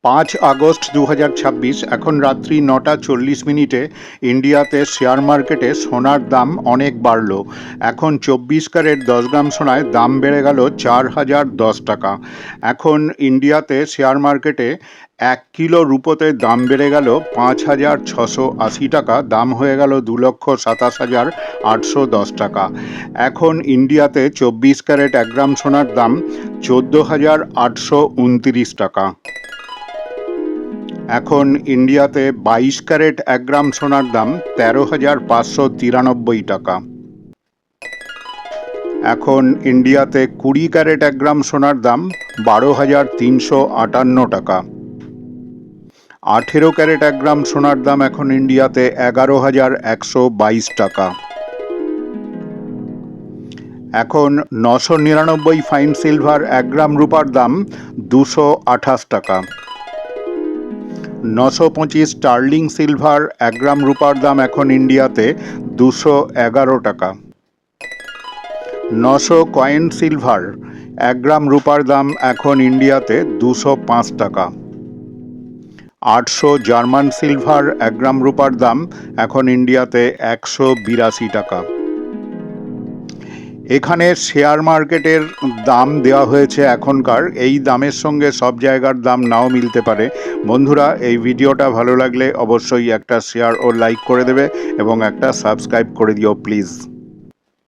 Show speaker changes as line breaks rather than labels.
5 August 2026 এখন রাত্রি 9:40 ইন্ডিয়াতে শেয়ার মার্কেটে সোনার দাম অনেক বাড়ল। এখন 24 ক্যারেট 10 গ্রাম সোনায় দাম বেড়ে গেল 4010 টাকা। এখন ইন্ডিয়াতে শেয়ার মার্কেটে 1 কিলো রূপোতে দাম বেড়ে গেল 5680 টাকা, দাম হয়ে গেল 2,27,810 টাকা। এখন ইন্ডিয়াতে 24 ক্যারেট 1 গ্রাম সোনার দাম 14,829 টাকা। এখন ইন্ডিয়াতে 22 ক্যারেট 1 গ্রাম সোনার দাম 13,593 টাকা। এখন ইন্ডিয়াতে 20 ক্যারেট 1 গ্রাম সোনার দাম 12,358 টাকা। 18 ক্যারেট 1 গ্রাম সোনার দাম এখন ইন্ডিয়াতে 11,122 টাকা। এখন 999 ফাইন সিলভার 1 গ্রাম রূপার দাম 228 টাকা। 925 স্টার্লিং সিলভার 1 গ্রাম রূপার দাম এখন ইন্ডিয়াতে 211 টাকা। 900 কয়েন সিলভার 1 গ্রাম রূপার দাম এখন ইন্ডিয়াতে 205 টাকা। 800 জার্মান সিলভার 1 গ্রাম রূপার দাম এখন ইন্ডিয়াতে 182 টাকা। এখানে শেয়ার মার্কেটের দাম দেওয়া হয়েছে এখনকার, এই দামের সঙ্গে সব জায়গার দাম নাও মিলতে পারে। বন্ধুরা, এই ভিডিওটা ভালো লাগলে অবশ্যই একটা শেয়ার ও লাইক করে দেবে এবং একটা সাবস্ক্রাইব করে দিও প্লিজ।